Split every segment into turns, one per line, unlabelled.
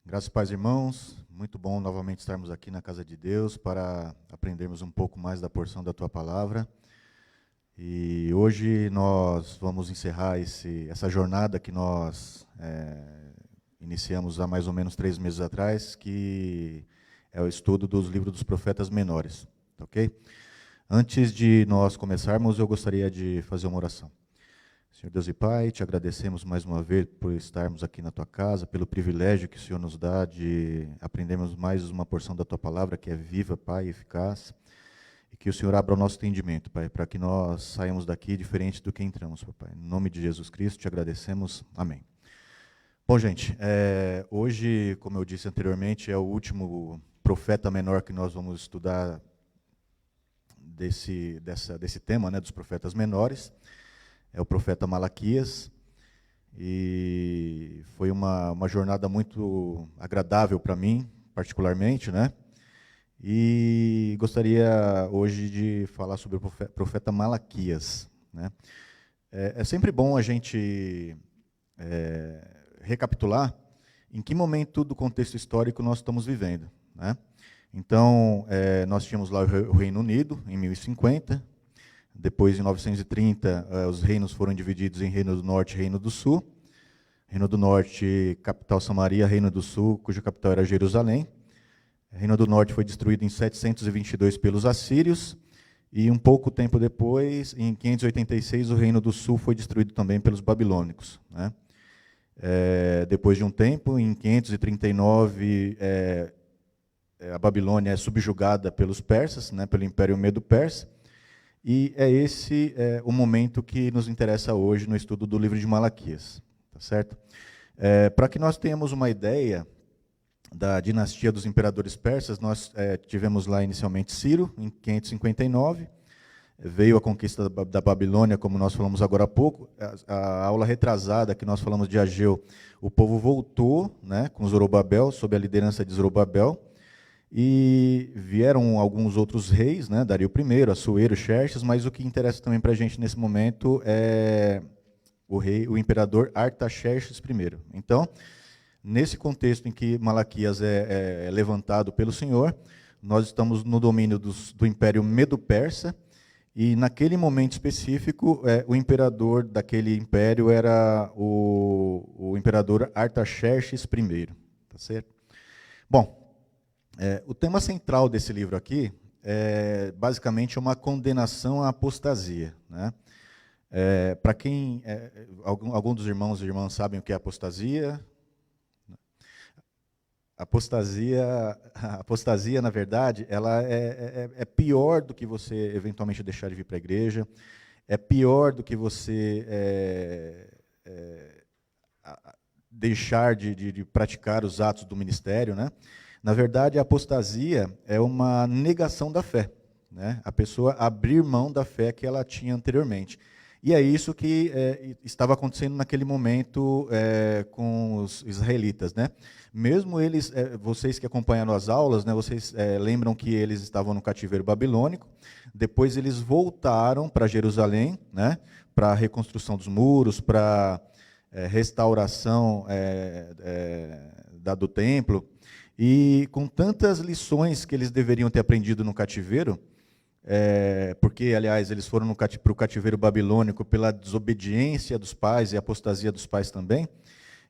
Graças e paz, irmãos. Muito bom novamente estarmos aqui na casa de Deus para aprendermos um pouco mais da porção da Tua Palavra. E hoje nós vamos encerrar essa jornada que nós iniciamos há mais ou menos 3 meses atrás, que é o estudo dos livros dos profetas menores. Ok? Antes de nós começarmos, eu gostaria de fazer uma oração. Senhor Deus e Pai, te agradecemos mais uma vez por estarmos aqui na Tua casa, pelo privilégio que o Senhor nos dá de aprendermos mais uma porção da Tua Palavra, que é viva, Pai, e eficaz, e que o Senhor abra o nosso entendimento, Pai, para que nós saímos daqui diferente do que entramos, Pai. Em nome de Jesus Cristo, te agradecemos. Amém. Bom, gente, hoje, como eu disse anteriormente, é o último profeta menor que nós vamos estudar desse tema, né, dos profetas menores. É o profeta Malaquias, e foi uma jornada muito agradável para mim, particularmente, né? E gostaria hoje de falar sobre o profeta Malaquias, né? É sempre bom a gente recapitular em que momento do contexto histórico nós estamos vivendo, né? Então, nós tínhamos lá o Reino Unido, em 1050, depois, em 930, os reinos foram divididos em Reino do Norte e Reino do Sul. Reino do Norte, capital Samaria, Reino do Sul, cuja capital era Jerusalém. Reino do Norte foi destruído em 722 pelos assírios, e um pouco tempo depois, em 586, o Reino do Sul foi destruído também pelos babilônicos, né? Depois de um tempo, em 539, a Babilônia é subjugada pelos persas, né, pelo Império Medo-Persa. E é esse o momento que nos interessa hoje no estudo do livro de Malaquias, tá certo? Para que nós tenhamos uma ideia da dinastia dos imperadores persas, nós tivemos lá inicialmente Ciro, em 559, veio a conquista da Babilônia, como nós falamos agora há pouco. A aula retrasada, que nós falamos de Ageu, o povo voltou, né, com Zorobabel, sob a liderança de Zorobabel, e vieram alguns outros reis, né, Dario I, Assuero, Xerxes, mas o que interessa também para a gente nesse momento é o imperador Artaxerxes I. Então, nesse contexto em que Malaquias é levantado pelo Senhor, nós estamos no domínio do Império Medo-Persa, e naquele momento específico, o imperador daquele império era o imperador Artaxerxes I. Tá certo? Bom, o tema central desse livro aqui é basicamente uma condenação à apostasia, né? Para quem, algum dos irmãos e irmãs sabem o que é apostasia? Apostasia, na verdade, ela é pior do que você eventualmente deixar de vir para a igreja, é pior do que você deixar de praticar os atos do ministério, né? Na verdade, a apostasia é uma negação da fé, né? A pessoa abrir mão da fé que ela tinha anteriormente. E é isso que estava acontecendo naquele momento com os israelitas, né? Mesmo eles, vocês que acompanharam as aulas, né, vocês lembram que eles estavam no cativeiro babilônico, depois eles voltaram para Jerusalém, né, para a reconstrução dos muros, para restauração do templo, e com tantas lições que eles deveriam ter aprendido no cativeiro, porque, aliás, eles foram para o cativeiro babilônico pela desobediência dos pais e apostasia dos pais também,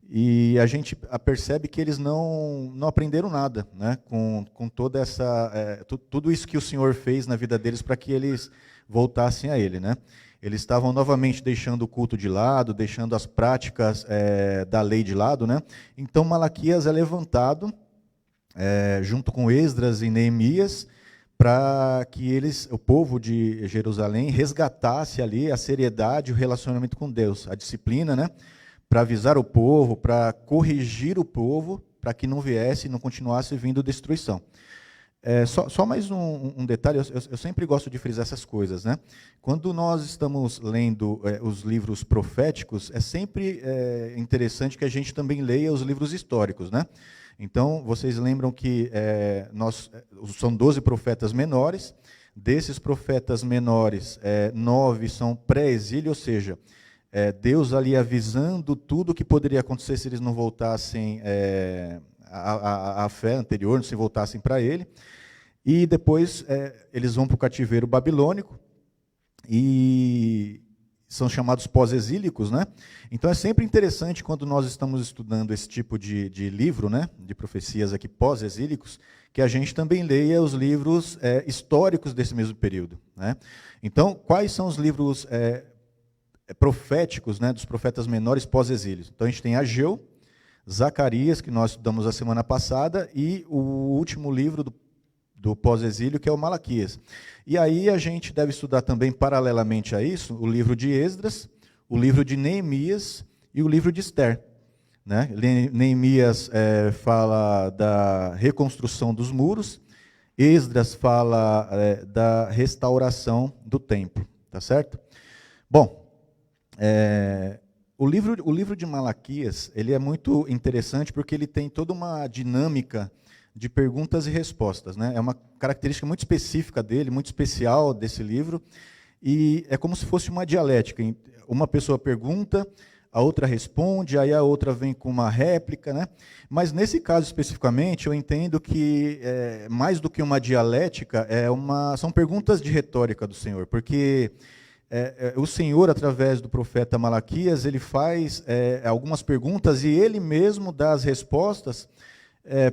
e a gente percebe que eles não aprenderam nada, né, com toda tudo isso que o Senhor fez na vida deles para que eles voltassem a Ele, né? Eles estavam novamente deixando o culto de lado, deixando as práticas da lei de lado, né? Então Malaquias é levantado junto com Esdras e Neemias, para que o povo de Jerusalém, resgatasse ali a seriedade, o relacionamento com Deus, a disciplina, né? Para avisar o povo, para corrigir o povo, para que não viesse e não continuasse vindo destruição. Só mais um detalhe, eu sempre gosto de frisar essas coisas, né? Quando nós estamos lendo os livros proféticos, é sempre interessante que a gente também leia os livros históricos, né? Então, vocês lembram que são 12 profetas menores. Desses profetas menores, 9 são pré-exílio, ou seja, Deus ali avisando tudo o que poderia acontecer se eles não voltassem a fé anterior, não se voltassem para ele. E depois eles vão para o cativeiro babilônico e são chamados pós-exílicos, né? Então é sempre interessante quando nós estamos estudando esse tipo de livro, né, de profecias aqui pós-exílicos, que a gente também leia os livros históricos desse mesmo período, né? Então, quais são os livros proféticos, né, dos profetas menores pós-exílios? Então a gente tem Ageu, Zacarias, que nós estudamos a semana passada, e o último livro do pós-exílio, que é o Malaquias. E aí a gente deve estudar também, paralelamente a isso, o livro de Esdras, o livro de Neemias e o livro de Esther, né? Neemias fala da reconstrução dos muros, Esdras fala da restauração do templo, tá certo? Bom, o livro de Malaquias, ele é muito interessante porque ele tem toda uma dinâmica de perguntas e respostas, né? É uma característica muito específica dele, muito especial desse livro, e é como se fosse uma dialética. Uma pessoa pergunta, a outra responde, aí a outra vem com uma réplica, né? Mas nesse caso especificamente, eu entendo que mais do que uma dialética, são perguntas de retórica do Senhor, porque o Senhor, através do profeta Malaquias, ele faz algumas perguntas e ele mesmo dá as respostas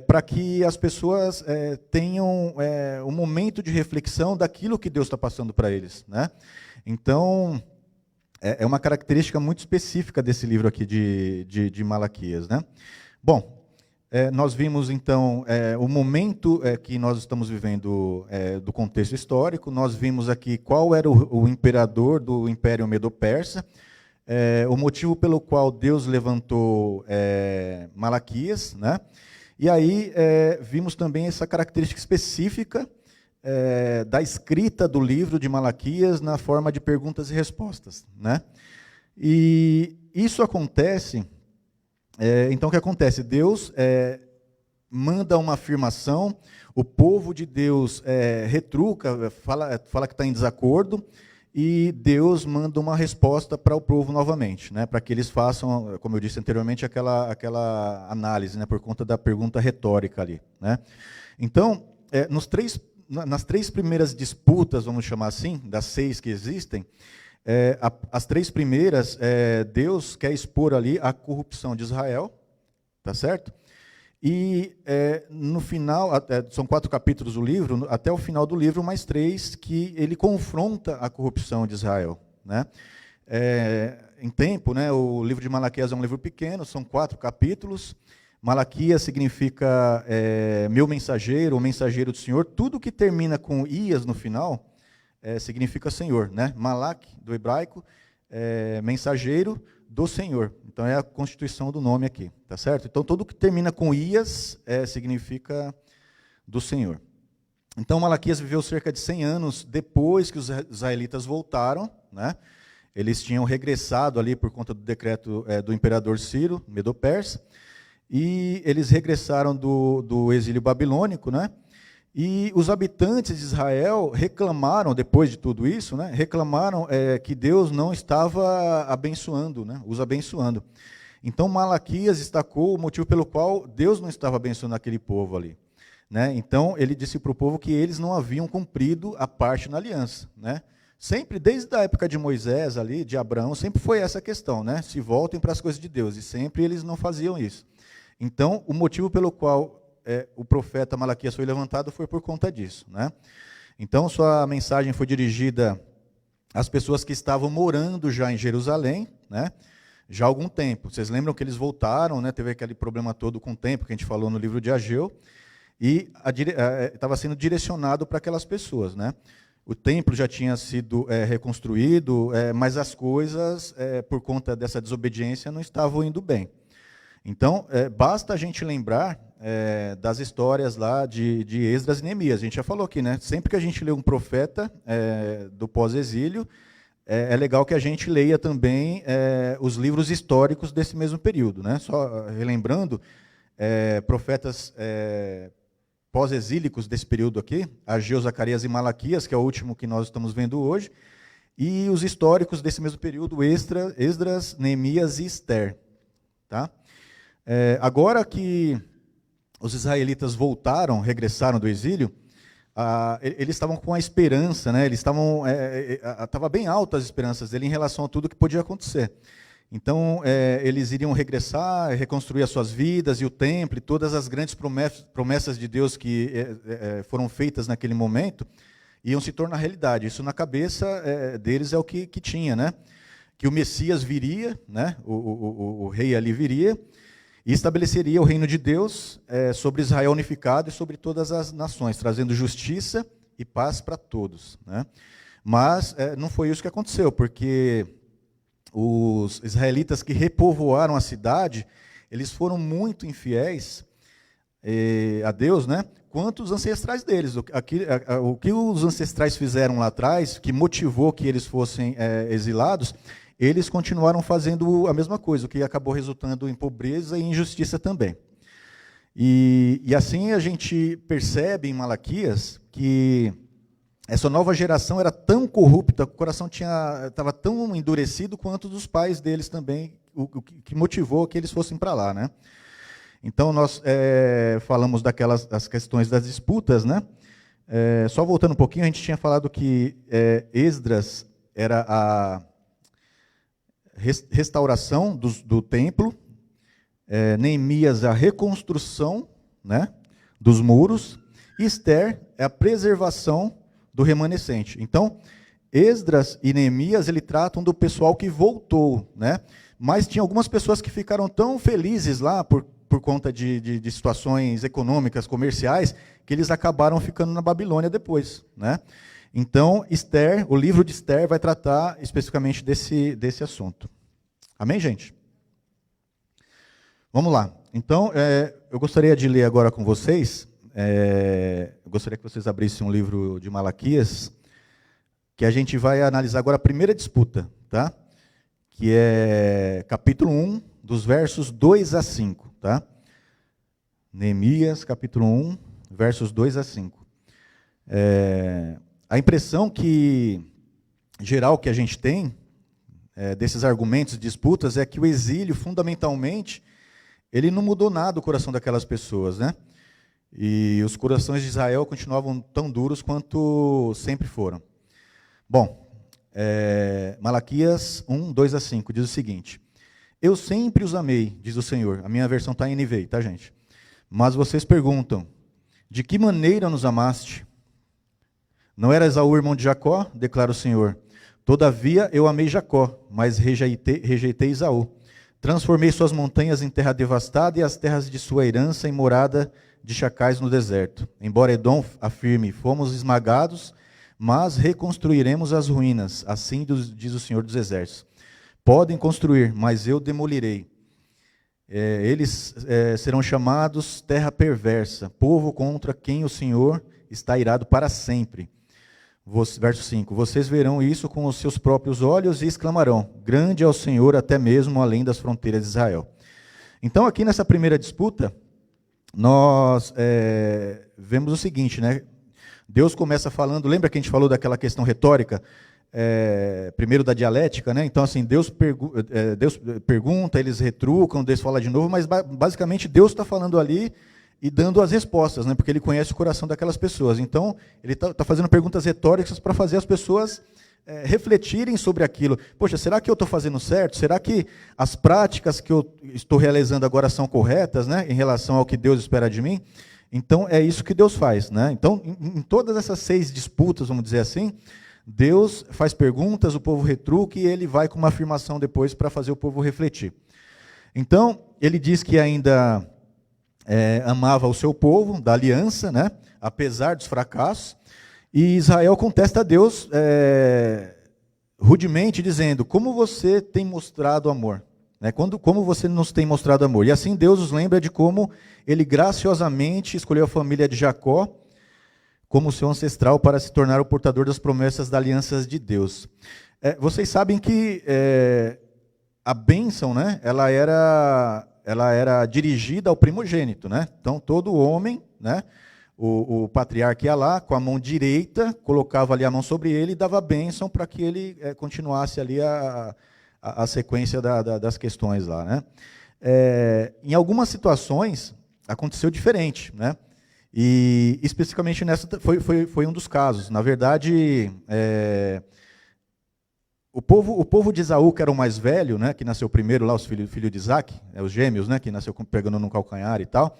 para que as pessoas tenham um momento de reflexão daquilo que Deus está passando para eles, né? Então, é uma característica muito específica desse livro aqui de Malaquias, né? Bom, nós vimos, então, o momento que nós estamos vivendo do contexto histórico, nós vimos aqui qual era o imperador do Império Medo-Persa, o motivo pelo qual Deus levantou Malaquias, né? E aí vimos também essa característica específica da escrita do livro de Malaquias na forma de perguntas e respostas, né? E isso acontece, então o que acontece? Deus manda uma afirmação, o povo de Deus retruca, fala que está em desacordo, e Deus manda uma resposta para o povo novamente, né, para que eles façam, como eu disse anteriormente, aquela análise, né, por conta da pergunta retórica ali, né. Então, nas três primeiras disputas, vamos chamar assim, das 6 que existem, as 3 primeiras, Deus quer expor ali a corrupção de Israel, tá certo? E no final, são 4 capítulos do livro, até o final do livro, mais 3, que ele confronta a corrupção de Israel, né? Em tempo, né, o livro de Malaquias é um livro pequeno, são 4 capítulos. Malaquias significa meu mensageiro, o mensageiro do Senhor. Tudo que termina com ias no final significa Senhor, né? Malak, do hebraico, mensageiro do Senhor. Então é a constituição do nome aqui, tá certo? Então tudo que termina com ias significa do Senhor. Então Malaquias viveu cerca de 100 anos depois que os israelitas voltaram, né? Eles tinham regressado ali por conta do decreto do imperador Ciro, Medo-Persa, e eles regressaram do exílio babilônico, né? E os habitantes de Israel reclamaram, depois de tudo isso, né, reclamaram que Deus não estava abençoando, né, os abençoando. Então Malaquias destacou o motivo pelo qual Deus não estava abençoando aquele povo ali, né? Então ele disse para o povo que eles não haviam cumprido a parte na aliança, né? Sempre, desde a época de Moisés ali, de Abraão, sempre foi essa questão, né? Se voltem para as coisas de Deus, e sempre eles não faziam isso. Então, o motivo pelo qual o profeta Malaquias foi levantado foi por conta disso, né? Então, sua mensagem foi dirigida às pessoas que estavam morando já em Jerusalém, né? Já há algum tempo. Vocês lembram que eles voltaram, né? Teve aquele problema todo com o tempo que a gente falou no livro de Ageu, e estava sendo direcionado para aquelas pessoas, né? O templo já tinha sido reconstruído, mas as coisas, por conta dessa desobediência, não estavam indo bem. Então, basta a gente lembrar das histórias lá de Esdras e Neemias. A gente já falou aqui, né? Sempre que a gente lê um profeta do pós-exílio, é legal que a gente leia também os livros históricos desse mesmo período, né? Só relembrando, profetas pós-exílicos desse período aqui, Ageu, Zacarias e Malaquias, que é o último que nós estamos vendo hoje, e os históricos desse mesmo período, Esdras, Neemias e Esther. Tá? Agora que os israelitas voltaram, regressaram do exílio, eles estavam com a esperança, né? Eles estavam, estava bem alta as esperanças dele em relação a tudo que podia acontecer. Então, eles iriam regressar, reconstruir as suas vidas e o templo, e todas as grandes promessas de Deus que foram feitas naquele momento, iam se tornar realidade. Isso na cabeça deles é o que tinha, né? Que o Messias viria, né? O rei ali viria, e estabeleceria o reino de Deus sobre Israel unificado e sobre todas as nações, trazendo justiça e paz para todos, né? Mas não foi isso que aconteceu, porque os israelitas que repovoaram a cidade, eles foram muito infiéis a Deus, né? Quanto os ancestrais deles. O que os ancestrais fizeram lá atrás, que motivou que eles fossem exilados, eles continuaram fazendo a mesma coisa, o que acabou resultando em pobreza e injustiça também. E assim a gente percebe em Malaquias que essa nova geração era tão corrupta, o coração estava tão endurecido quanto dos pais deles também, o que motivou que eles fossem para lá, né? Então, nós falamos das questões das disputas, né? Só voltando um pouquinho, a gente tinha falado que Esdras era a restauração do templo, Neemias a reconstrução, né, dos muros, e Ester é a preservação do remanescente. Então, Esdras e Neemias, ele tratam do pessoal que voltou, né? Mas tinha algumas pessoas que ficaram tão felizes lá por conta de situações econômicas, comerciais, que eles acabaram ficando na Babilônia depois, né? Então, Ester, o livro de Ester vai tratar especificamente desse assunto. Amém, gente? Vamos lá. Então, eu gostaria de ler agora com vocês, eu gostaria que vocês abrissem um livro de Malaquias, que a gente vai analisar agora a primeira disputa, tá? Que é capítulo 1, dos versos 2 a 5, tá? Neemias, capítulo 1, versos 2 a 5. A impressão geral que a gente tem desses argumentos e disputas é que o exílio, fundamentalmente, ele não mudou nada o coração daquelas pessoas, né? E os corações de Israel continuavam tão duros quanto sempre foram. Bom, Malaquias 1, 2 a 5 diz o seguinte: eu sempre os amei, diz o Senhor. A minha versão está em NVI, tá, gente? Mas vocês perguntam, de que maneira nos amaste? Não era Esaú irmão de Jacó? Declara o Senhor. Todavia eu amei Jacó, mas rejeitei Esaú. Transformei suas montanhas em terra devastada e as terras de sua herança em morada de chacais no deserto. Embora Edom afirme, fomos esmagados, mas reconstruiremos as ruínas, assim diz o Senhor dos Exércitos. Podem construir, mas eu demolirei. Eles serão chamados terra perversa, povo contra quem o Senhor está irado para sempre. Verso 5, vocês verão isso com os seus próprios olhos e exclamarão, grande é o Senhor até mesmo além das fronteiras de Israel. Então aqui nessa primeira disputa, nós vemos o seguinte, né? Deus começa falando, lembra que a gente falou daquela questão retórica, primeiro da dialética, né? Então assim, Deus pergunta, eles retrucam, Deus fala de novo, mas basicamente Deus está falando ali e dando as respostas, né? Porque ele conhece o coração daquelas pessoas. Então, ele está fazendo perguntas retóricas para fazer as pessoas refletirem sobre aquilo. Poxa, será que eu estou fazendo certo? Será que as práticas que eu estou realizando agora são corretas, né? Em relação ao que Deus espera de mim? Então, é isso que Deus faz, né? Então, em todas essas 6 disputas, vamos dizer assim, Deus faz perguntas, o povo retruca e ele vai com uma afirmação depois para fazer o povo refletir. Então, ele diz que ainda amava o seu povo, da aliança, né? Apesar dos fracassos, e Israel contesta a Deus rudemente, dizendo, como você tem mostrado amor? Né? Como você nos tem mostrado amor? E assim Deus os lembra de como ele graciosamente escolheu a família de Jacó como seu ancestral para se tornar o portador das promessas da aliança de Deus. Vocês sabem que a bênção, né? Ela era dirigida ao primogênito, né? Então, todo homem, né? O patriarca ia lá, com a mão direita, colocava ali a mão sobre ele e dava bênção para que ele continuasse ali a sequência das questões lá, né? Em algumas situações, aconteceu diferente, né? E especificamente nessa foi um dos casos. Na verdade, o povo de Esaú, que era o mais velho, né, que nasceu primeiro lá, os filhos de Isaac, os gêmeos, né, que nasceu pegando no calcanhar e tal,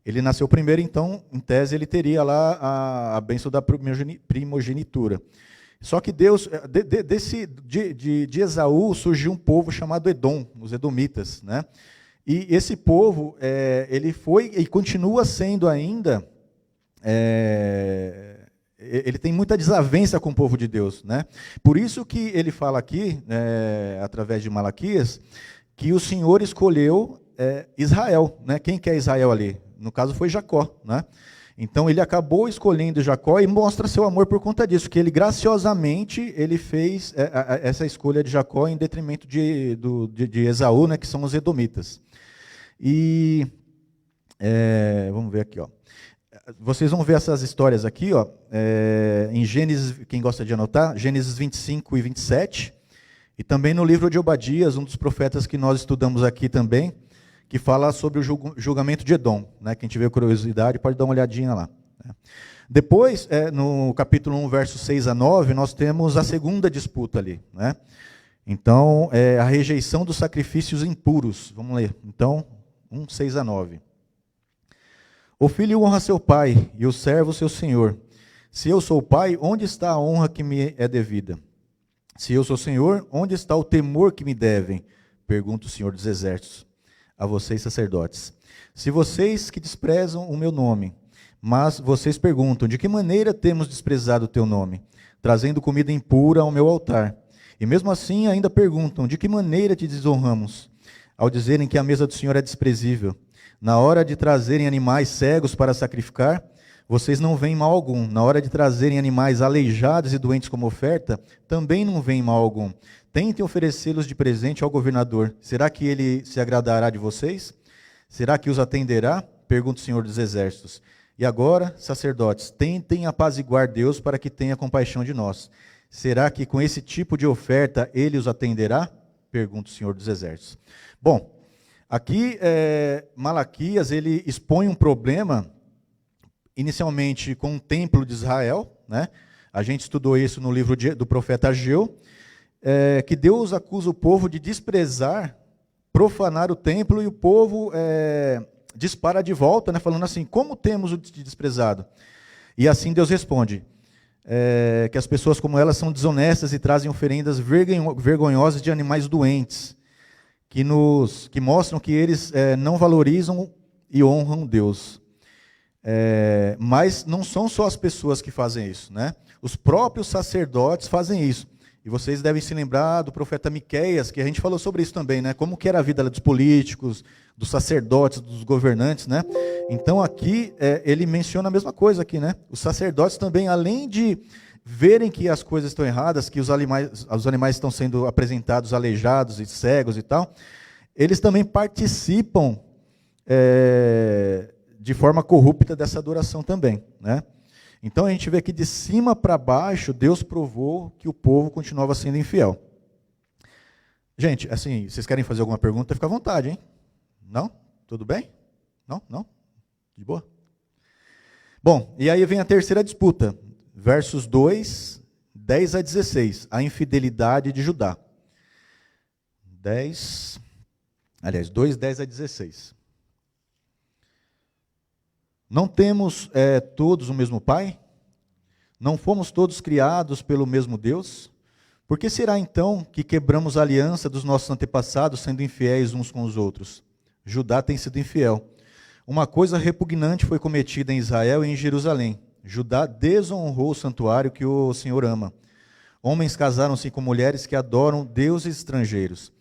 ele nasceu primeiro, então, em tese, ele teria lá a bênção da primogenitura. Só que Deus, de Esaú surgiu um povo chamado Edom, os edomitas, né? E esse povo, ele foi e continua sendo ainda, ele tem muita desavença com o povo de Deus, né? Por isso que ele fala aqui, através de Malaquias, que o Senhor escolheu Israel, né? Quem que é Israel ali? No caso foi Jacó, né? Então ele acabou escolhendo Jacó e mostra seu amor por conta disso, que ele graciosamente ele fez essa escolha de Jacó em detrimento de Esaú, né, que são os edomitas. E vamos ver aqui, ó. Vocês vão ver essas histórias aqui, ó, em Gênesis, quem gosta de anotar, Gênesis 25 e 27, e também no livro de Obadias, um dos profetas que nós estudamos aqui também, que fala sobre o julgamento de Edom, né? Quem tiver curiosidade pode dar uma olhadinha lá. Né? Depois, no capítulo 1, versos 6 a 9, nós temos a segunda disputa ali. Né? Então, a rejeição dos sacrifícios impuros. Vamos ler. Então, 1, 6 a 9. O filho honra seu pai, e o servo seu senhor. Se eu sou pai, onde está a honra que me é devida? Se eu sou senhor, onde está o temor que me devem? Pergunta o Senhor dos Exércitos. A vocês, sacerdotes. Se vocês que desprezam o meu nome, mas vocês perguntam, de que maneira temos desprezado o teu nome? Trazendo comida impura ao meu altar. E mesmo assim ainda perguntam, de que maneira te desonramos? Ao dizerem que a mesa do Senhor é desprezível. Na hora de trazerem animais cegos para sacrificar, vocês não veem mal algum. Na hora de trazerem animais aleijados e doentes como oferta, também não veem mal algum. Tentem oferecê-los de presente ao governador. Será que ele se agradará de vocês? Será que os atenderá? Pergunta o Senhor dos Exércitos. E agora, sacerdotes, tentem apaziguar Deus para que tenha compaixão de nós. Será que com esse tipo de oferta ele os atenderá? Pergunta o Senhor dos Exércitos. Bom, aqui Malaquias ele expõe um problema, inicialmente com o templo de Israel, né? A gente estudou isso no livro do profeta Ageu, que Deus acusa o povo de desprezar, profanar o templo, e o povo dispara de volta, né, falando assim, como temos o desprezado? E assim Deus responde, que as pessoas como elas são desonestas e trazem oferendas vergonhosas de animais doentes, que mostram que eles não valorizam e honram Deus. Mas não são só as pessoas que fazem isso, né? Os próprios sacerdotes fazem isso. E vocês devem se lembrar do profeta Miqueias, que a gente falou sobre isso também, né? Como que era a vida dos políticos, dos sacerdotes, dos governantes, né? Então aqui ele menciona a mesma coisa aqui, né? Os sacerdotes também, além de verem que as coisas estão erradas, que os animais estão sendo apresentados aleijados e cegos e tal, eles também participam de forma corrupta dessa adoração também, né? Então a gente vê que de cima para baixo, Deus provou que o povo continuava sendo infiel. Gente, assim, vocês querem fazer alguma pergunta? Fica à vontade, hein? Não? Tudo bem? Não? Não? De boa? Bom, e aí vem a terceira disputa, versos 2, 10 a 16, a infidelidade de Judá. 2, 10 a 16. Não temos todos o mesmo Pai? Não fomos todos criados pelo mesmo Deus? Por que será então que quebramos a aliança dos nossos antepassados, sendo infiéis uns com os outros? Judá tem sido infiel. Uma coisa repugnante foi cometida em Israel e em Jerusalém. Judá desonrou o santuário que o Senhor ama. Homens casaram-se com mulheres que adoram deuses estrangeiros.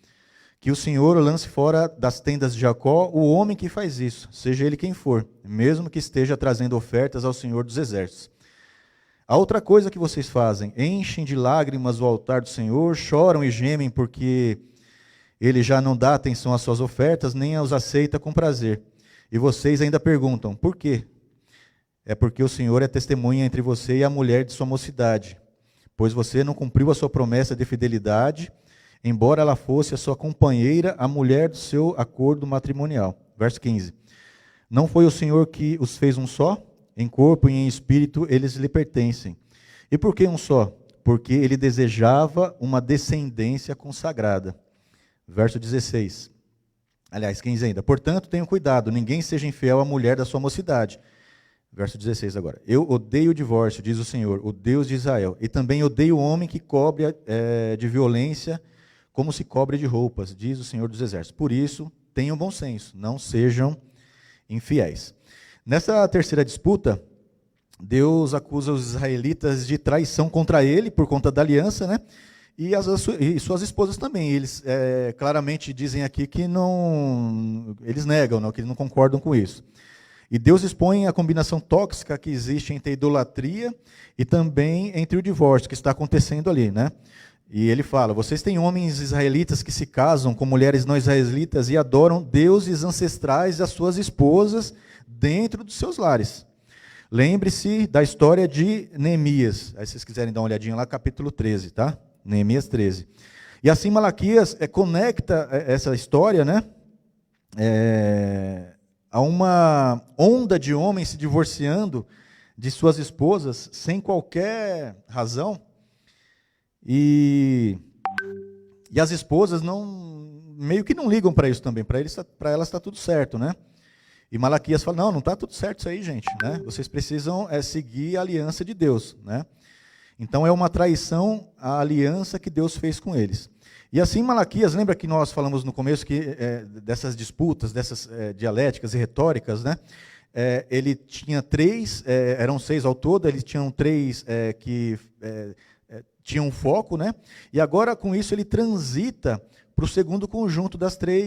Que o Senhor lance fora das tendas de Jacó o homem que faz isso, seja ele quem for, mesmo que esteja trazendo ofertas ao Senhor dos Exércitos. A outra coisa que vocês fazem, enchem de lágrimas o altar do Senhor, choram e gemem porque ele já não dá atenção às suas ofertas, nem as aceita com prazer. E vocês ainda perguntam, por quê? É porque o Senhor é testemunha entre você e a mulher de sua mocidade, pois você não cumpriu a sua promessa de fidelidade, embora ela fosse a sua companheira, a mulher do seu acordo matrimonial. Verso 15. Não foi o Senhor que os fez um só? Em corpo e em espírito eles lhe pertencem. E por que um só? Porque ele desejava uma descendência consagrada. Verso 16. Aliás, 15 ainda. Portanto, tenham cuidado, ninguém seja infiel à mulher da sua mocidade. Verso 16 agora. Eu odeio o divórcio, diz o Senhor, o Deus de Israel. E também odeio o homem que cobre de violência, como se cobre de roupas, diz o Senhor dos Exércitos. Por isso, tenham bom senso, não sejam infiéis. Nessa terceira disputa, Deus acusa os israelitas de traição contra ele, por conta da aliança, né? E suas esposas também. Eles claramente dizem aqui que não, eles negam, não, que eles não concordam com isso. E Deus expõe a combinação tóxica que existe entre a idolatria e também entre o divórcio que está acontecendo ali, né? E ele fala: vocês têm homens israelitas que se casam com mulheres não israelitas e adoram deuses ancestrais e as suas esposas dentro dos seus lares. Lembre-se da história de Neemias. Aí, se vocês quiserem dar uma olhadinha lá, capítulo 13, tá? Neemias 13. E assim Malaquias conecta essa história, né? A uma onda de homens se divorciando de suas esposas sem qualquer razão. E as esposas meio que não ligam para isso também. Para elas está tudo certo, né? E Malaquias fala: não está tudo certo isso aí, gente, né? Vocês precisam seguir a aliança de Deus, né? Então é uma traição à aliança que Deus fez com eles. E assim Malaquias, lembra que nós falamos no começo que dessas disputas, dessas dialéticas e retóricas, né? Ele tinha três, eram 6 ao todo, eles tinham 3 que tinham foco, né? E agora com isso ele transita para o segundo conjunto das 3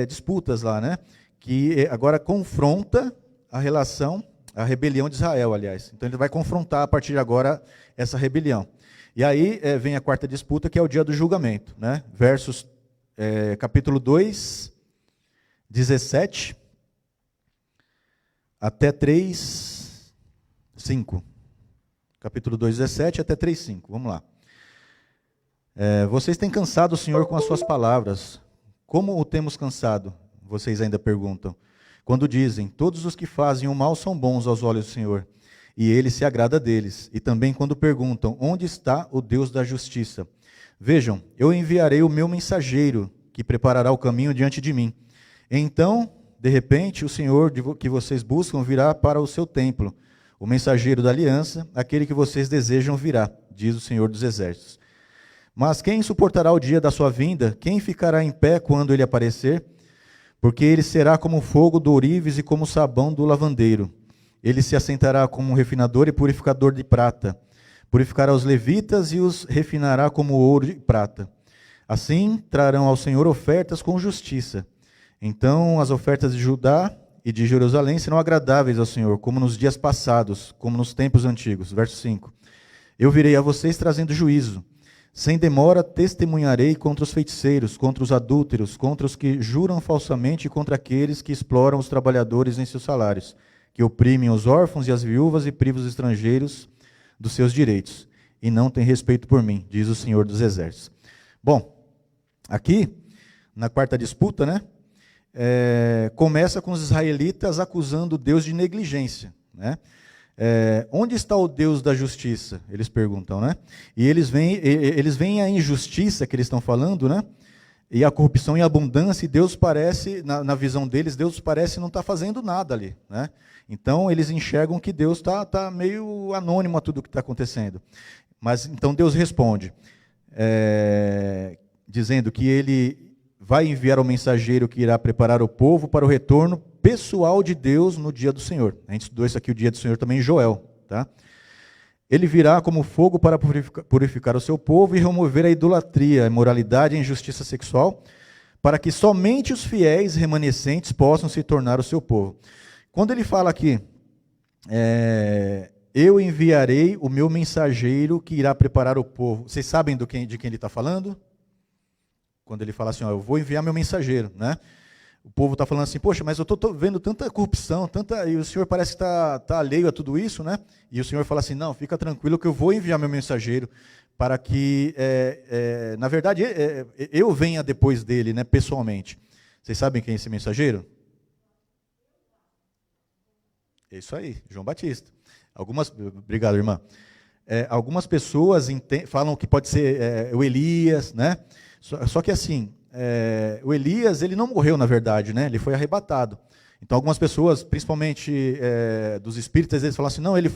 disputas lá, né? Que agora confronta a rebelião de Israel, aliás. Então ele vai confrontar a partir de agora essa rebelião. E aí vem a quarta disputa, que é o dia do julgamento, né? Versos, capítulo 2, 17, até 3, 5. Capítulo 2, 17 até 3, 5. Vamos lá. Vocês têm cansado o Senhor com as suas palavras. Como o temos cansado? Vocês ainda perguntam. Quando dizem: todos os que fazem o mal são bons aos olhos do Senhor, e ele se agrada deles. E também quando perguntam: onde está o Deus da justiça? Vejam, eu enviarei o meu mensageiro, que preparará o caminho diante de mim. Então, de repente, o Senhor que vocês buscam virá para o seu templo. O mensageiro da aliança, aquele que vocês desejam virá, diz o Senhor dos Exércitos. Mas quem suportará o dia da sua vinda? Quem ficará em pé quando ele aparecer? Porque ele será como o fogo do ourives e como o sabão do lavandeiro. Ele se assentará como um refinador e purificador de prata. Purificará os levitas e os refinará como ouro e prata. Assim trarão ao Senhor ofertas com justiça. Então as ofertas de Judá e de Jerusalém serão agradáveis ao Senhor, como nos dias passados, como nos tempos antigos. Verso 5. Eu virei a vocês trazendo juízo. Sem demora testemunharei contra os feiticeiros, contra os adúlteros, contra os que juram falsamente e contra aqueles que exploram os trabalhadores em seus salários, que oprimem os órfãos e as viúvas e privam os estrangeiros dos seus direitos, e não têm respeito por mim, diz o Senhor dos Exércitos. Bom, aqui, na quarta disputa, né, começa com os israelitas acusando Deus de negligência, né? Onde está o Deus da justiça? Eles perguntam, né? E eles veem a injustiça que eles estão falando, né? E a corrupção em abundância, e Deus parece, na visão deles, Deus parece não estar fazendo nada ali, né? Então eles enxergam que Deus está meio anônimo a tudo que está acontecendo. Mas então Deus responde, dizendo que ele vai enviar o mensageiro que irá preparar o povo para o retorno pessoal de Deus no dia do Senhor. A gente estudou isso aqui, o dia do Senhor, também em Joel. Tá? Ele virá como fogo para purificar o seu povo e remover a idolatria, a imoralidade e a injustiça sexual, para que somente os fiéis remanescentes possam se tornar o seu povo. Quando ele fala aqui, eu enviarei o meu mensageiro que irá preparar o povo. Vocês sabem de quem ele está falando? Quando ele fala assim, eu vou enviar meu mensageiro, né? O povo está falando assim, poxa, mas eu estou vendo tanta corrupção, e o Senhor parece que está alheio a tudo isso, né? E o Senhor fala assim, não, fica tranquilo que eu vou enviar meu mensageiro para que, na verdade, eu venha depois dele, né, pessoalmente. Vocês sabem quem é esse mensageiro? É isso aí, João Batista. Obrigado, irmã. Algumas pessoas falam que pode ser o Elias, né? Só que assim, o Elias, ele não morreu, na verdade, né? Ele foi arrebatado. Então, algumas pessoas, principalmente dos espíritas, eles falam assim, não, ele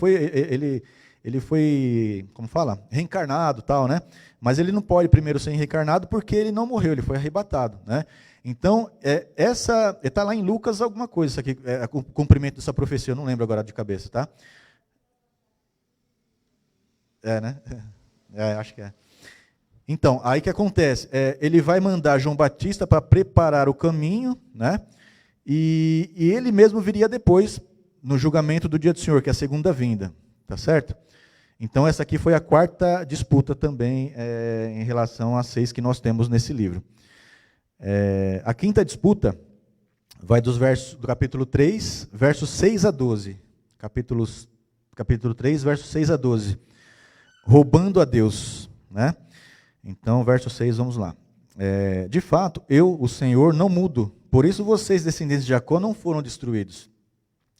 foi, como fala? Reencarnado, tal, né? Mas ele não pode primeiro ser reencarnado porque ele não morreu, ele foi arrebatado, né? Então, está lá em Lucas alguma coisa, isso aqui, o cumprimento dessa profecia, eu não lembro agora de cabeça, tá? Né? Acho que é. Então, aí que acontece? Ele vai mandar João Batista para preparar o caminho, né? E ele mesmo viria depois, no julgamento do dia do Senhor, que é a segunda vinda, tá certo? Então, essa aqui foi a quarta disputa também, em relação às 6 que nós temos nesse livro. A quinta disputa vai do capítulo 3, versos 6 a 12. Capítulo 3, versos 6 a 12. Roubando a Deus, né? Então, verso 6, vamos lá. De fato, eu, o Senhor, não mudo. Por isso vocês, descendentes de Jacó, não foram destruídos.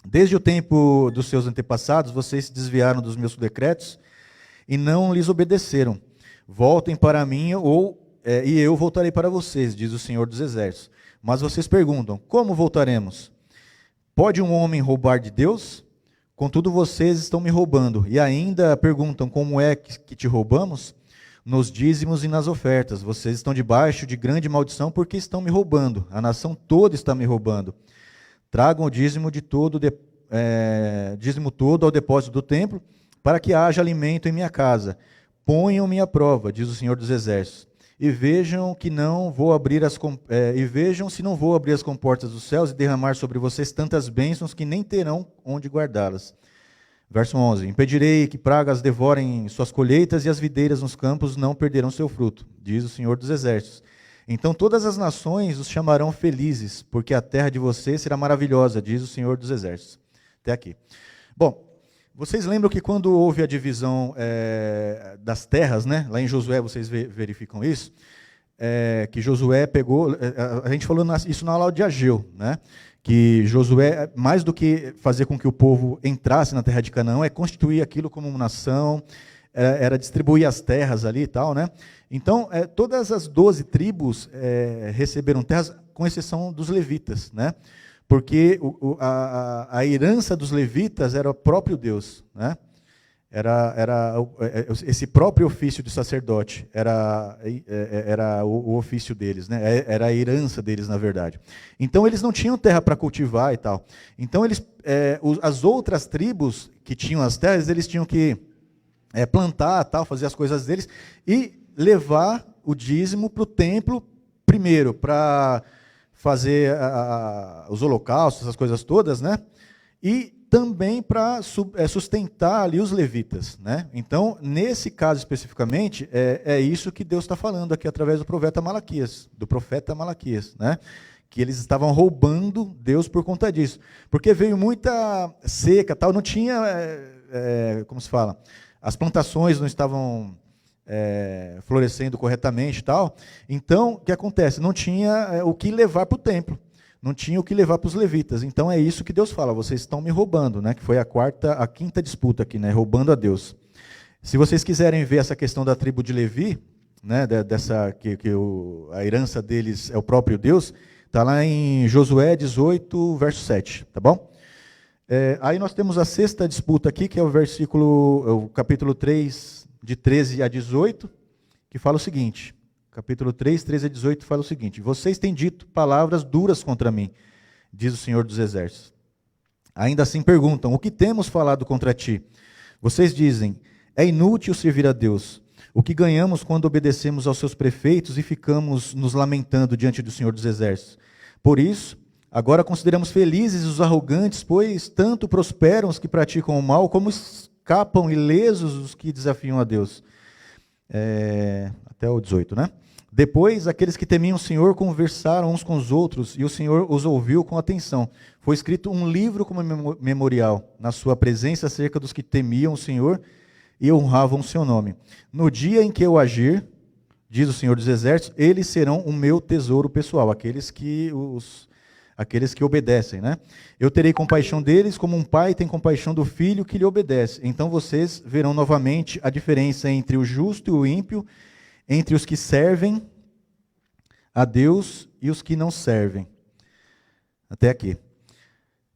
Desde o tempo dos seus antepassados, vocês se desviaram dos meus decretos e não lhes obedeceram. Voltem para mim, e eu voltarei para vocês, diz o Senhor dos Exércitos. Mas vocês perguntam, como voltaremos? Pode um homem roubar de Deus? Contudo, vocês estão me roubando. E ainda perguntam, como é que te roubamos? Nos dízimos e nas ofertas. Vocês estão debaixo de grande maldição porque estão me roubando. A nação toda está me roubando. Tragam o dízimo todo ao depósito do templo, para que haja alimento em minha casa. Ponham-me à prova, diz o Senhor dos Exércitos, e vejam se não vou abrir as comportas dos céus e derramar sobre vocês tantas bênçãos que nem terão onde guardá-las. Verso 11. Impedirei que pragas devorem suas colheitas e as videiras nos campos não perderão seu fruto, diz o Senhor dos Exércitos. Então todas as nações os chamarão felizes, porque a terra de vocês será maravilhosa, diz o Senhor dos Exércitos. Até aqui. Bom, vocês lembram que quando houve a divisão das terras, né? Lá em Josué vocês verificam isso, que Josué pegou, a gente falou isso na aula de Ageu, né? Que Josué, mais do que fazer com que o povo entrasse na terra de Canaã, constituir aquilo como uma nação, era distribuir as terras ali e tal, né? Então, todas as 12 tribos receberam terras, com exceção dos levitas, né? Porque a herança dos levitas era o próprio Deus, né? Era esse próprio ofício de sacerdote, era o ofício deles, né? Era a herança deles, na verdade. Então, eles não tinham terra para cultivar e tal. Então, as outras tribos que tinham as terras, eles tinham que plantar, tal, fazer as coisas deles e levar o dízimo para o templo primeiro, para fazer os holocaustos, essas coisas todas, né? E também para sustentar ali os levitas, né? Então, nesse caso especificamente, é isso que Deus está falando aqui através do profeta Malaquias, né? Que eles estavam roubando Deus por conta disso. Porque veio muita seca, tal, não tinha, como se fala, as plantações não estavam florescendo corretamente e tal. Então, o que acontece? Não tinha o que levar para o templo. Não tinha o que levar para os levitas. Então é isso que Deus fala, vocês estão me roubando, né? Que foi a quinta disputa aqui, né? Roubando a Deus. Se vocês quiserem ver essa questão da tribo de Levi, né? A herança deles é o próprio Deus, está lá em Josué 18, verso 7, tá bom? Aí nós temos a sexta disputa aqui, que é o capítulo 3, de 13 a 18, que fala o seguinte. Capítulo 3, 13 a 18 fala o seguinte: vocês têm dito palavras duras contra mim, diz o Senhor dos Exércitos. Ainda assim perguntam, o que temos falado contra ti? Vocês dizem, é inútil servir a Deus. O que ganhamos quando obedecemos aos seus prefeitos e ficamos nos lamentando diante do Senhor dos Exércitos? Por isso, agora consideramos felizes os arrogantes, pois tanto prosperam os que praticam o mal, como escapam ilesos os que desafiam a Deus. Até o 18, né? Depois, aqueles que temiam o Senhor conversaram uns com os outros, e o Senhor os ouviu com atenção. Foi escrito um livro como memorial, na sua presença, acerca dos que temiam o Senhor e honravam o seu nome. No dia em que eu agir, diz o Senhor dos Exércitos, eles serão o meu tesouro pessoal, aqueles que aqueles que obedecem, né? Eu terei compaixão deles como um pai tem compaixão do filho que lhe obedece. Então vocês verão novamente a diferença entre o justo e o ímpio, entre os que servem a Deus e os que não servem. Até aqui.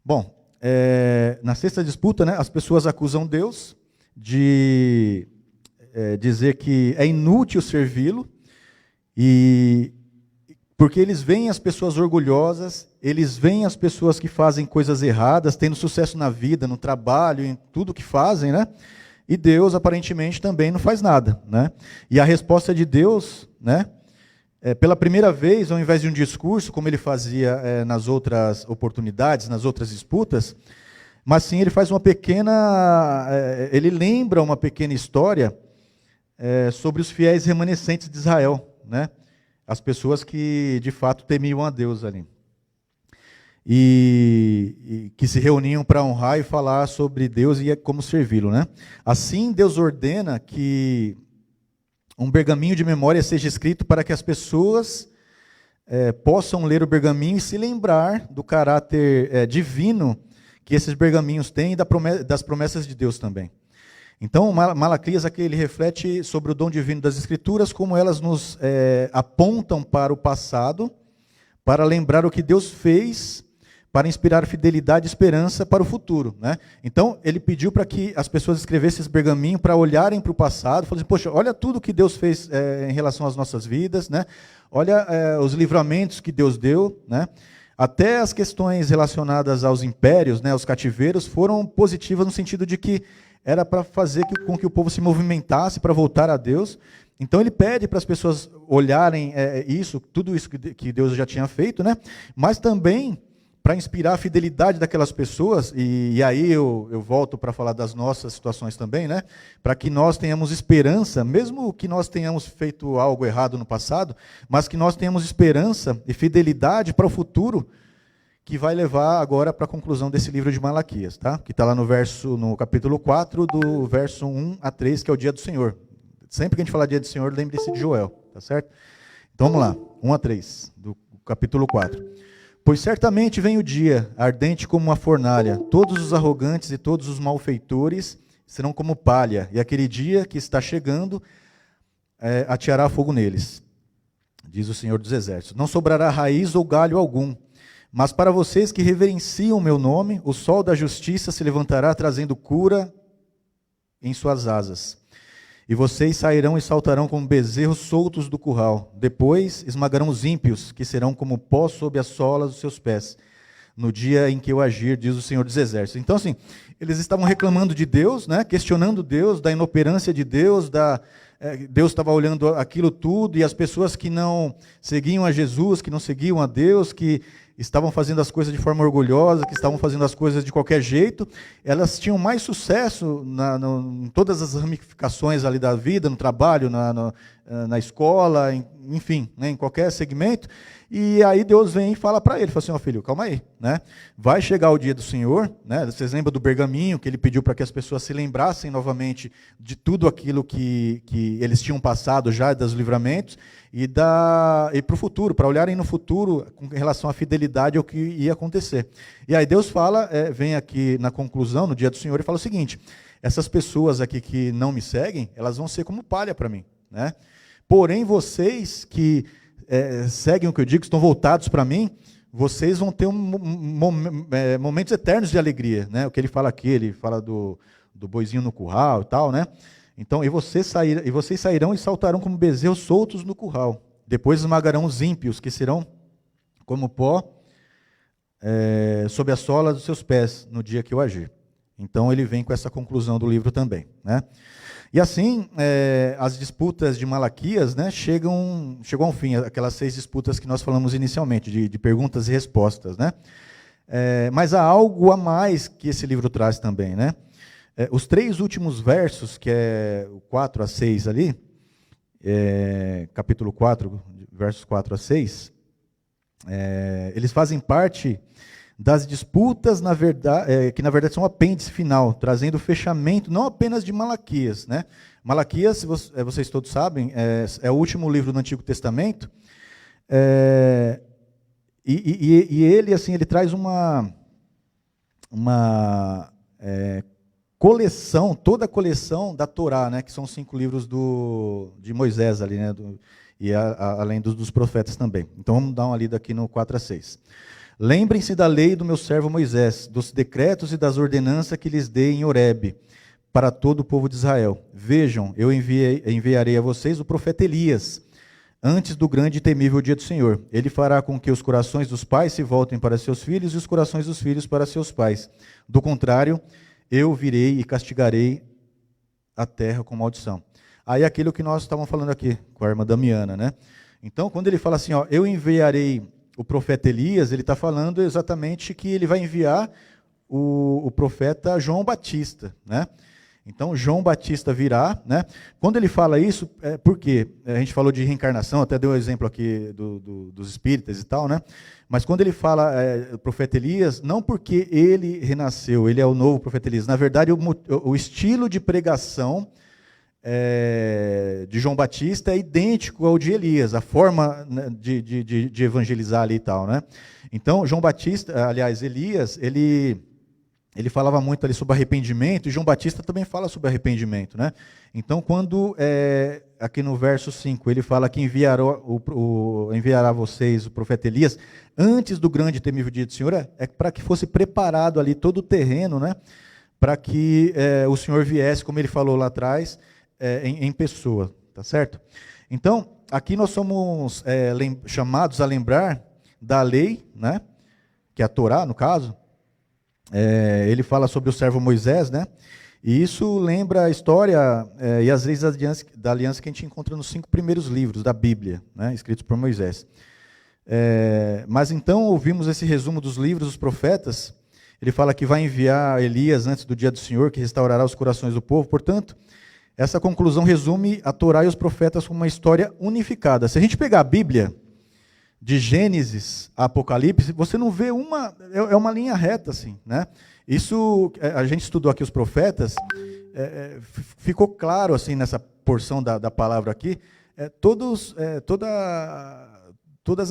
Bom, na sexta disputa, né, as pessoas acusam Deus de dizer que é inútil servi-lo, e porque eles veem as pessoas orgulhosas, eles veem as pessoas que fazem coisas erradas, tendo sucesso na vida, no trabalho, em tudo que fazem, né? E Deus aparentemente também não faz nada, né? E a resposta de Deus, né? Pela primeira vez, ao invés de um discurso, como ele fazia nas outras oportunidades, nas outras disputas, mas sim ele faz uma pequena, ele lembra uma pequena história sobre os fiéis remanescentes de Israel, né? As pessoas que de fato temiam a Deus ali. E que se reuniam para honrar e falar sobre Deus e como servi-lo, né? Assim, Deus ordena que um pergaminho de memória seja escrito para que as pessoas possam ler o pergaminho e se lembrar do caráter divino que esses pergaminhos têm e das promessas de Deus também. Então, Malaquias aqui ele reflete sobre o dom divino das Escrituras, como elas nos apontam para o passado, para lembrar o que Deus fez, para inspirar fidelidade e esperança para o futuro, né? Então, ele pediu para que as pessoas escrevessem esse pergaminho para olharem para o passado, falando assim, poxa, olha tudo que Deus fez em relação às nossas vidas, né? Olha os livramentos que Deus deu, né? Até as questões relacionadas aos impérios, né, aos cativeiros, foram positivas no sentido de que era para fazer com que o povo se movimentasse para voltar a Deus. Então ele pede para as pessoas olharem tudo isso que Deus já tinha feito, né? Mas também para inspirar a fidelidade daquelas pessoas, e aí eu volto para falar das nossas situações também, né? Para que nós tenhamos esperança, mesmo que nós tenhamos feito algo errado no passado, mas que nós tenhamos esperança e fidelidade para o futuro, que vai levar agora para a conclusão desse livro de Malaquias, tá? Que está lá no capítulo 4, do verso 1 a 3, que é o dia do Senhor. Sempre que a gente falar dia do Senhor, lembre-se de Joel, tá certo? Então vamos lá, 1 a 3, do capítulo 4. Pois certamente vem o dia, ardente como uma fornalha, todos os arrogantes e todos os malfeitores serão como palha, e aquele dia que está chegando ateará fogo neles, diz o Senhor dos Exércitos. Não sobrará raiz ou galho algum, mas para vocês que reverenciam o meu nome, o sol da justiça se levantará trazendo cura em suas asas. E vocês sairão e saltarão como bezerros soltos do curral. Depois esmagarão os ímpios, que serão como pó sob as solas dos seus pés, no dia em que eu agir, diz o Senhor dos Exércitos. Então, assim, eles estavam reclamando de Deus, né, questionando Deus, da inoperância de Deus, Deus estava olhando aquilo tudo, e as pessoas que não seguiam a Jesus, que não seguiam a Deus, que estavam fazendo as coisas de forma orgulhosa, que estavam fazendo as coisas de qualquer jeito, elas tinham mais sucesso em todas as ramificações ali da vida, no trabalho, na escola, enfim, né, em qualquer segmento. E aí Deus vem e fala para ele, fala assim, ó filho, calma aí, né? Vai chegar o dia do Senhor, né? Vocês lembram do pergaminho que ele pediu para que as pessoas se lembrassem novamente de tudo aquilo que eles tinham passado já, dos livramentos, e para o futuro, para olharem no futuro com relação à fidelidade ao que ia acontecer. E aí Deus fala, vem aqui na conclusão, no dia do Senhor, e fala o seguinte, essas pessoas aqui que não me seguem, elas vão ser como palha para mim, né? Porém, vocês que seguem o que eu digo, estão voltados para mim, vocês vão ter momentos eternos de alegria, né? O que ele fala aqui, ele fala do boizinho no curral e tal, né? Então, e vocês sairão e saltarão como bezerros soltos no curral. Depois esmagarão os ímpios, que serão como pó sob a sola dos seus pés, no dia que eu agir. Então, ele vem com essa conclusão do livro também, né? E assim, as disputas de Malaquias, né, chegam ao fim, aquelas 6 disputas que nós falamos inicialmente, de perguntas e respostas, né? Mas há algo a mais que esse livro traz também, né? Os 3 últimos versos, que é o 4 a 6 ali, capítulo 4, versos 4 a 6, eles fazem parte das disputas, que na verdade são um apêndice final, trazendo o fechamento não apenas de Malaquias, né? Malaquias, vocês todos sabem, é o último livro do Antigo Testamento, E ele, assim, ele traz uma coleção, toda a coleção da Torá, né, que são 5 livros de Moisés ali, né, além dos profetas também. Então vamos dar uma lida aqui no 4-6. Lembrem-se da lei do meu servo Moisés, dos decretos e das ordenanças que lhes dei em Horebe, para todo o povo de Israel. Vejam, eu enviarei a vocês o profeta Elias, antes do grande e temível dia do Senhor. Ele fará com que os corações dos pais se voltem para seus filhos e os corações dos filhos para seus pais. Do contrário, eu virei e castigarei a terra com maldição. Aí aquilo que nós estávamos falando aqui, com a irmã Damiana, né? Então, quando ele fala assim, ó, eu enviarei o profeta Elias, ele está falando exatamente que ele vai enviar o profeta João Batista, né? Então, João Batista virá, né? Quando ele fala isso, por quê? A gente falou de reencarnação, até deu o exemplo aqui dos espíritas e tal, né? Mas quando ele fala o profeta Elias, não porque ele renasceu, ele é o novo profeta Elias. Na verdade, o estilo de pregação de João Batista é idêntico ao de Elias, a forma, né, de evangelizar ali e tal, né? Então, João Batista, aliás, Elias, ele falava muito ali sobre arrependimento, e João Batista também fala sobre arrependimento, né? Então, quando, aqui no verso 5, ele fala que enviará a vocês o profeta Elias, antes do grande e temível dia do Senhor, é para que fosse preparado ali todo o terreno, né? Para que o Senhor viesse, como ele falou lá atrás, em pessoa, tá certo? Então, aqui nós somos chamados a lembrar da lei, né? Que é a Torá, no caso. Ele fala sobre o servo Moisés, né? E isso lembra a história e as leis da aliança que a gente encontra nos 5 primeiros livros da Bíblia, né? Escritos por Moisés. Mas então ouvimos esse resumo dos livros dos profetas. Ele fala que vai enviar Elias antes do dia do Senhor, que restaurará os corações do povo. Portanto, essa conclusão resume a Torá e os profetas como uma história unificada. Se a gente pegar a Bíblia, de Gênesis a Apocalipse, você não vê é uma linha reta, assim, né? Isso, a gente estudou aqui os profetas, ficou claro, assim, nessa porção da palavra aqui, todas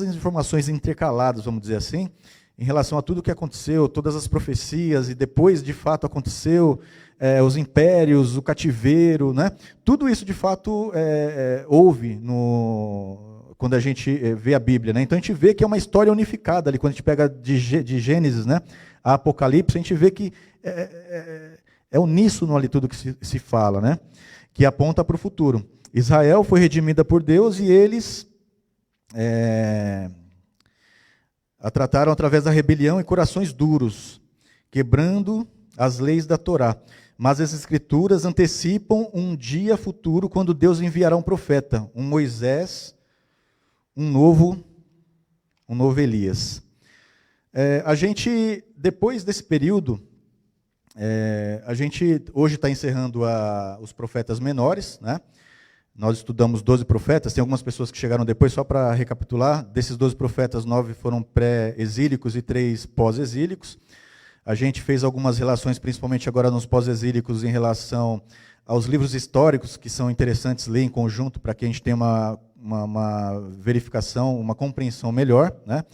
as informações intercaladas, vamos dizer assim, em relação a tudo o que aconteceu, todas as profecias, e depois, de fato, aconteceu, os impérios, o cativeiro, né? Tudo isso, de fato, houve quando a gente vê a Bíblia, né? Então a gente vê que é uma história unificada ali, quando a gente pega de Gênesis, né, a Apocalipse, a gente vê que é uníssono ali tudo que se fala, né? Que aponta para o futuro. Israel foi redimida por Deus e eles a trataram através da rebelião e corações duros, quebrando as leis da Torá. Mas as Escrituras antecipam um dia futuro quando Deus enviará um profeta, um Moisés, um novo Elias. A gente, depois desse período, a gente hoje está encerrando os profetas menores, né? Nós estudamos 12 profetas, tem algumas pessoas que chegaram depois, só para recapitular, desses 12 profetas, 9 foram pré-exílicos e 3 pós-exílicos. A gente fez algumas relações, principalmente agora nos pós-exílicos, em relação aos livros históricos, que são interessantes ler em conjunto, para que a gente tenha uma verificação, uma compreensão melhor, né?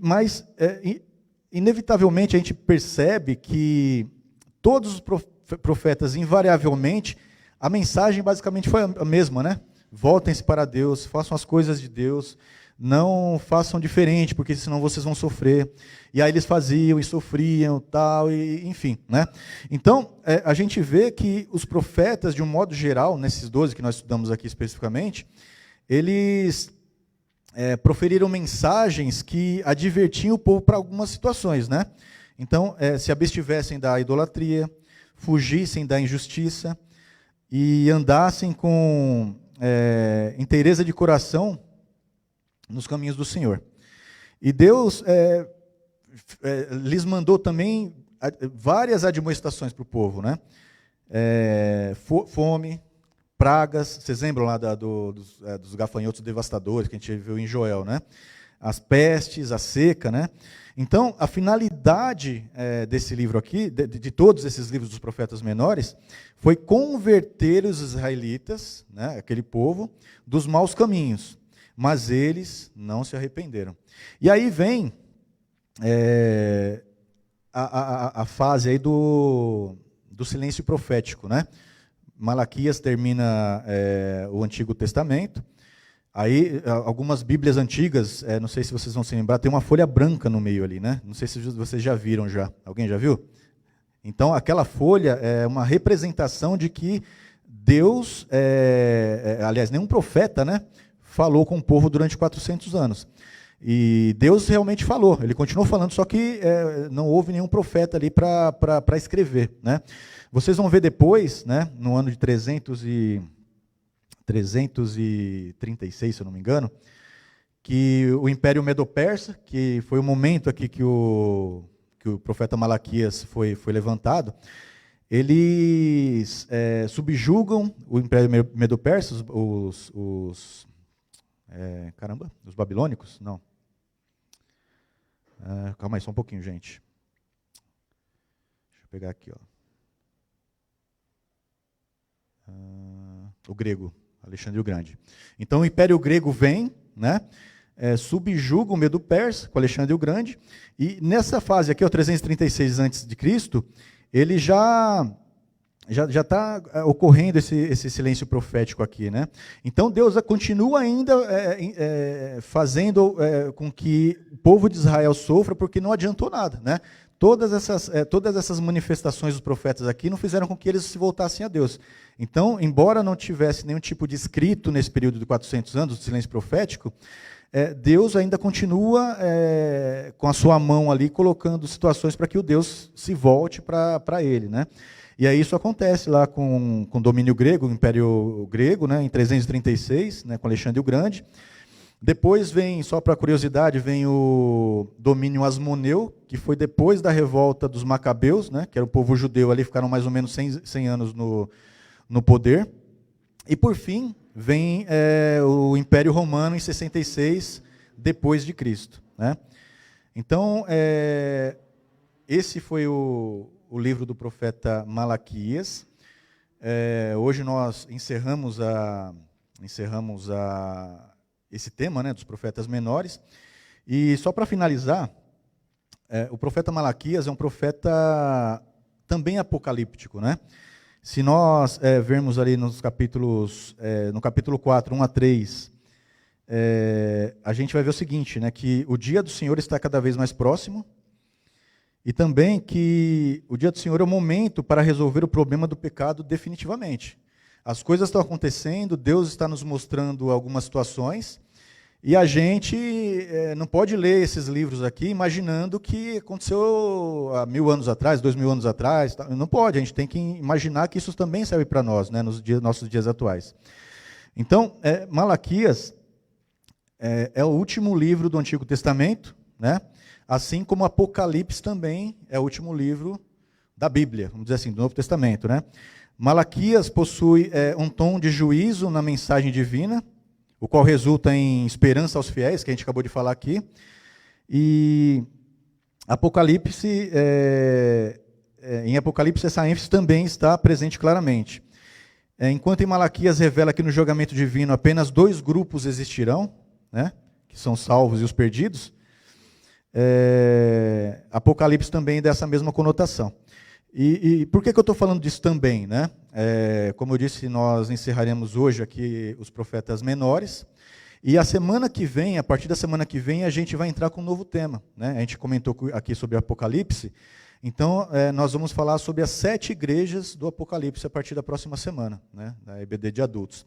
Mas, inevitavelmente, a gente percebe que todos os profetas, invariavelmente, a mensagem basicamente foi a mesma, né? Voltem-se para Deus, façam as coisas de Deus, não façam diferente, porque senão vocês vão sofrer. E aí eles faziam e sofriam, tal, e enfim, né? Então, a gente vê que os profetas, de um modo geral, nesses 12 que nós estudamos aqui especificamente, eles proferiram mensagens que advertiam o povo para algumas situações, né? Então, se abstivessem da idolatria, fugissem da injustiça e andassem com inteireza de coração nos caminhos do Senhor. E Deus lhes mandou também várias admoestações para o povo, né? Fome, pragas, vocês lembram lá dos gafanhotos devastadores que a gente viu em Joel, né? As pestes, a seca, né? Então, a finalidade desse livro aqui, de todos esses livros dos profetas menores, foi converter os israelitas, né, aquele povo, dos maus caminhos. mas eles não se arrependeram. E aí vem a fase aí do silêncio profético, né? Malaquias termina o Antigo Testamento. Aí, algumas Bíblias antigas, não sei se vocês vão se lembrar, tem uma folha branca no meio ali, né? Não sei se vocês já viram já. Alguém já viu? Então, aquela folha é uma representação de que Deus, aliás, nenhum profeta, né, falou com o povo durante 400 anos. E Deus realmente falou, ele continuou falando, só que não houve nenhum profeta ali para escrever, né? Vocês vão ver depois, né, no ano de 336, se eu não me engano, que o Império Medo-Persa, que foi o momento aqui que o profeta Malaquias foi levantado, eles subjugam o Império Medo-Persa, os babilônicos? Não. Calma aí, só um pouquinho, gente. Deixa eu pegar aqui, ó. O grego, Alexandre o Grande. Então o Império Grego vem, né, subjuga o Medo-Persa com Alexandre o Grande, e nessa fase aqui, 336 a.C., ele já está ocorrendo esse silêncio profético aqui, né? Então Deus continua ainda fazendo com que o povo de Israel sofra, porque não adiantou nada, né? Todas essas manifestações dos profetas aqui não fizeram com que eles se voltassem a Deus. Então, embora não tivesse nenhum tipo de escrito nesse período de 400 anos, do silêncio profético, Deus ainda continua com a sua mão ali, colocando situações para que o Deus se volte para ele, né? E aí isso acontece lá com o domínio grego, o Império Grego, né, em 336, né, com Alexandre o Grande. Depois vem, só para curiosidade, vem o domínio asmoneu, que foi depois da revolta dos macabeus, né, que era o povo judeu ali, ficaram mais ou menos 100 anos no poder. E por fim, vem o Império Romano em 66, depois de Cristo, né? Então, esse foi o livro do profeta Malaquias. Hoje nós encerramos esse tema, né, dos profetas menores. E só para finalizar, o profeta Malaquias é um profeta também apocalíptico, né? Se nós vermos ali nos capítulos, no capítulo 4, 1 a 3, a gente vai ver o seguinte, né, que o dia do Senhor está cada vez mais próximo, e também que o dia do Senhor é o momento para resolver o problema do pecado definitivamente. As coisas estão acontecendo, Deus está nos mostrando algumas situações, e a gente não pode ler esses livros aqui imaginando que aconteceu há 1000 anos atrás, 2000 anos atrás. Não pode, a gente tem que imaginar que isso também serve para nós, né, nos nossos dias atuais. Então, Malaquias é o último livro do Antigo Testamento, né? Assim como Apocalipse também é o último livro da Bíblia, vamos dizer assim, do Novo Testamento, né? Malaquias possui um tom de juízo na mensagem divina, o qual resulta em esperança aos fiéis, que a gente acabou de falar aqui. E Apocalipse, em Apocalipse essa ênfase também está presente claramente. Enquanto em Malaquias revela que no julgamento divino apenas 2 grupos existirão, né, que são os salvos e os perdidos, Apocalipse também dá essa mesma conotação. E por que eu estou falando disso também, né? Como eu disse, nós encerraremos hoje aqui os profetas menores, e a semana que vem, a partir da semana que vem, a gente vai entrar com um novo tema, né? A gente comentou aqui sobre Apocalipse, então nós vamos falar sobre as 7 igrejas do Apocalipse a partir da próxima semana, né? Da EBD de adultos.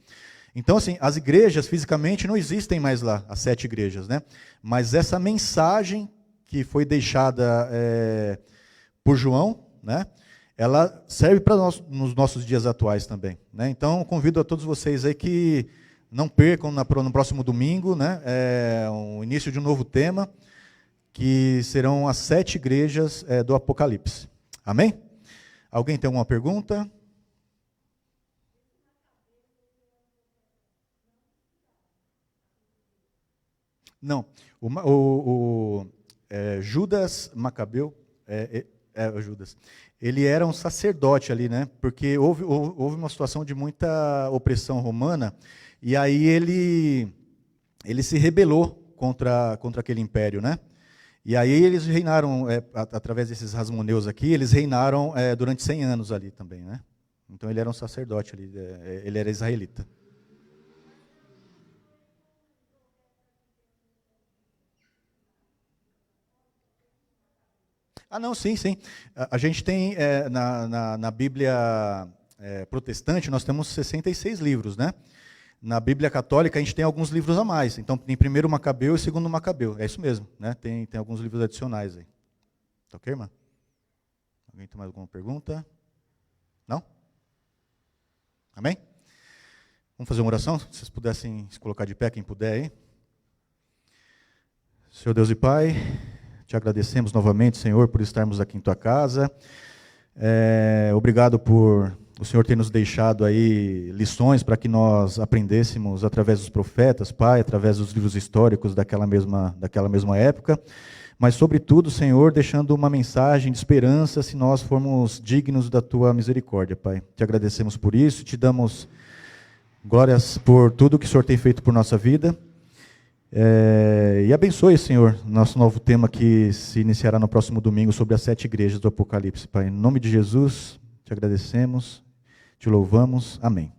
Então, assim, as igrejas fisicamente não existem mais lá, as 7 igrejas, né? Mas essa mensagem que foi deixada por João, né, ela serve para nós nos nossos dias atuais também, né? Então, convido a todos vocês aí que não percam no próximo domingo, né, o início de um novo tema, que serão as 7 igrejas do Apocalipse. Amém? Alguém tem alguma pergunta? Não. Judas Macabeu, Judas, ele era um sacerdote ali, né? Porque houve uma situação de muita opressão romana, e aí ele ele se rebelou contra aquele império, né? E aí eles reinaram, através desses Hasmoneus aqui, eles reinaram durante 100 anos ali também, né? Então ele era um sacerdote ali, ele era israelita. Ah, não, sim, sim. A gente tem, na Bíblia protestante, nós temos 66 livros, né? Na Bíblia católica, a gente tem alguns livros a mais. Então, tem primeiro Macabeu e segundo Macabeu. É isso mesmo, né? Tem alguns livros adicionais aí. Tá ok, irmã? Alguém tem mais alguma pergunta? Não? Amém? Vamos fazer uma oração? Se vocês pudessem se colocar de pé, quem puder aí. Senhor Deus e Pai, te agradecemos novamente, Senhor, por estarmos aqui em tua casa. Obrigado por o Senhor ter nos deixado aí lições para que nós aprendêssemos através dos profetas, Pai, através dos livros históricos daquela mesma época, mas sobretudo, Senhor, deixando uma mensagem de esperança se nós formos dignos da tua misericórdia, Pai. Te agradecemos por isso, te damos glórias por tudo que o Senhor tem feito por nossa vida. E abençoe, Senhor, nosso novo tema que se iniciará no próximo domingo sobre as 7 igrejas do Apocalipse, Pai. Em nome de Jesus, te agradecemos, te louvamos. Amém.